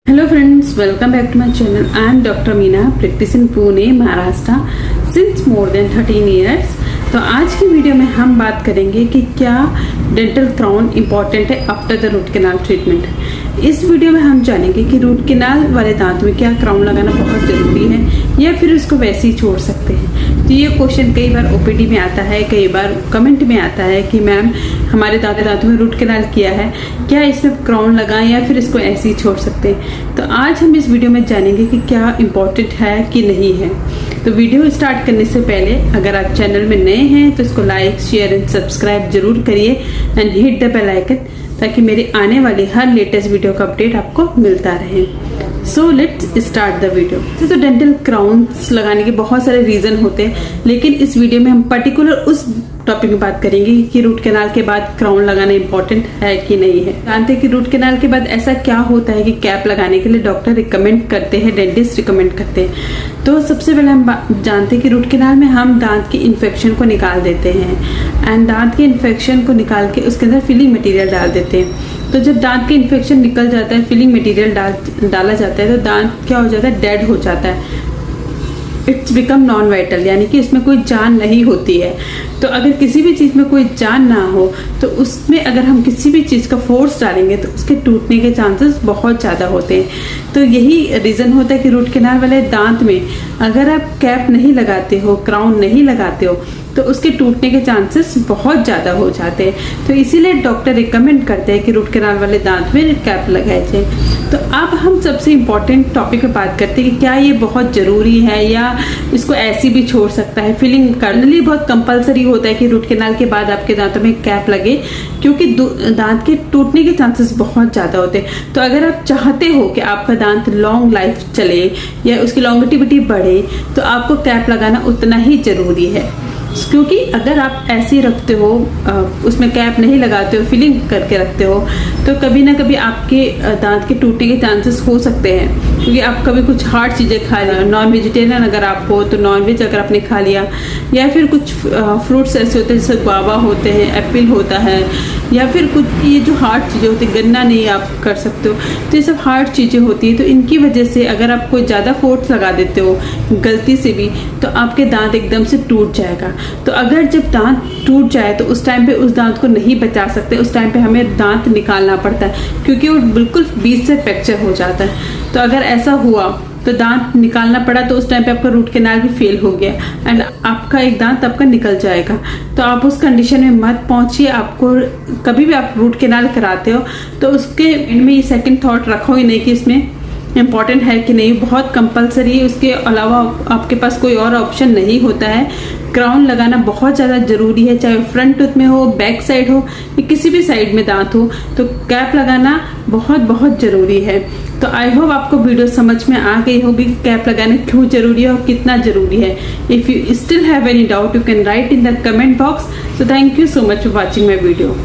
Hello friends, welcome back to my channel. I am Dr. Meena, practice in Pune, Maharashtra since more than 13 years. तो आज की video में हम बात करेंगे कि क्या डेंटल क्राउन इम्पॉर्टेंट है after the root canal treatment. इस वीडियो में हम जानेंगे कि रूट कैनाल वाले दांत में क्या क्राउन लगाना बहुत ज़रूरी है या फिर उसको वैसे ही छोड़ सकते हैं। तो ये क्वेश्चन कई बार ओपीडी में आता है, कई बार कमेंट में आता है कि मैम हमारे दांतों में रूट कैनाल किया है, क्या इसमें क्राउन लगाएं या फिर इसको ऐसे ही छोड़ सकते हैं। तो आज हम इस वीडियो में जानेंगे कि क्या इम्पोर्टेंट है कि नहीं है। तो वीडियो स्टार्ट करने से पहले अगर आप चैनल में नए हैं तो इसको लाइक, शेयर एंड सब्सक्राइब जरूर करिए and hit the bell icon ताकि मेरे आने वाली हर लेटेस्ट वीडियो का अपडेट आपको मिलता रहे। So let's start the video. तो डेंटल क्राउन्स लगाने के बहुत सारे रीजन होते हैं, लेकिन इस वीडियो में हम पर्टिकुलर उस टॉपिक में बात करेंगे कि रूट कैनाल के बाद क्राउन लगाना इम्पोर्टेंट है कि नहीं है। जानते हैं कि रूट कैनाल के बाद ऐसा क्या होता है कि कैप लगाने के लिए डॉक्टर रिकमेंड करते हैं, डेंटिस्ट रिकमेंड करते हैं। तो सबसे पहले हम जानते हैं कि रूट कैनाल में हम दांत की इन्फेक्शन को निकाल देते हैं एंड दांत के इन्फेक्शन को निकाल के उसके अंदर फिलिंग मटेरियल डाल देते हैं। तो जब दांत के इन्फेक्शन निकल जाता है, फिलिंग मटेरियल डाला जाता है, तो दांत क्या हो जाता है, डेड हो जाता है। इट्स बिकम नॉन वाइटल, यानी कि इसमें कोई जान नहीं होती है। तो अगर किसी भी चीज़ में कोई जान ना हो तो उसमें अगर हम किसी भी चीज़ का फोर्स डालेंगे तो उसके टूटने के चांसेस बहुत ज़्यादा होते हैं। तो यही रीज़न होता है कि रूट कैनाल वाले दांत में अगर आप कैप नहीं लगाते हो, क्राउन नहीं लगाते हो, तो उसके टूटने के चांसेस बहुत ज़्यादा हो जाते हैं। तो इसीलिए डॉक्टर रिकमेंड करते हैं कि रूट कैनाल वाले दांत में कैप लगाए जाए। तो अब हम सबसे इम्पॉर्टेंट टॉपिक पे बात करते हैं कि क्या ये बहुत ज़रूरी है या इसको ऐसी भी छोड़ सकता है। फिलिंग करनली बहुत कंपलसरी होता है कि रूट कैनाल के बाद आपके दांतों में कैप लगे, क्योंकि दांत के टूटने के चांसेस बहुत ज़्यादा होते हैं। तो अगर आप चाहते हो कि आपका दांत लॉन्ग लाइफ चले या उसकी लॉन्गेटिविटी बढ़े तो आपको कैप लगाना उतना ही ज़रूरी है। क्योंकि अगर आप ऐसे रखते हो, उसमें कैप नहीं लगाते हो, फिलिंग करके रखते हो, तो कभी ना कभी आपके दांत के टूटने के चांसेस हो सकते हैं। क्योंकि आप कभी कुछ हार्ड चीज़ें खा लिया, नॉन वेजिटेरियन अगर आप हो तो नॉन वेज अगर आपने खा लिया, या फिर कुछ फ्रूट्स ऐसे होते हैं जैसे गुआवा होते हैं, एप्पल होता है, या फिर कुछ ये जो हार्ड चीज़ें होती हैं, गन्ना नहीं आप कर सकते हो, तो ये सब हार्ड चीज़ें होती हैं। तो इनकी वजह से अगर आप कोई ज़्यादा फोर्स लगा देते हो गलती से भी, तो आपके दांत एकदम से टूट जाएगा। तो अगर जब दांत टूट जाए तो उस टाइम पे उस दांत को नहीं बचा सकते, उस टाइम पे हमें दांत निकालना पड़ता है, क्योंकि वो बिल्कुल बीच से फ्रैक्चर हो जाता है। तो अगर ऐसा हुआ तो दांत निकालना पड़ा तो उस टाइम पे आपका रूट कैनाल भी फेल हो गया एंड आपका एक दांत आपका निकल जाएगा। तो आप उस कंडीशन में मत पहुंचिए। आपको कभी भी आप रूट कैनाल कराते हो तो उसके एंड में ये सेकंड थॉट रखो ही नहीं कि इसमें इम्पॉर्टेंट है कि नहीं, बहुत कंपलसरी है। उसके अलावा आपके पास कोई और ऑप्शन नहीं होता है। क्राउन लगाना बहुत ज़्यादा ज़रूरी है, चाहे फ्रंट टूथ में हो, बैक साइड हो या किसी भी साइड में दांत हो, तो कैप लगाना बहुत बहुत ज़रूरी है। तो आई होप आपको वीडियो समझ में आ गई होगी कि कैप लगाना क्यों ज़रूरी है और कितना ज़रूरी है। If you still have any doubt you can write in the comment box. So thank you so much for watching my video.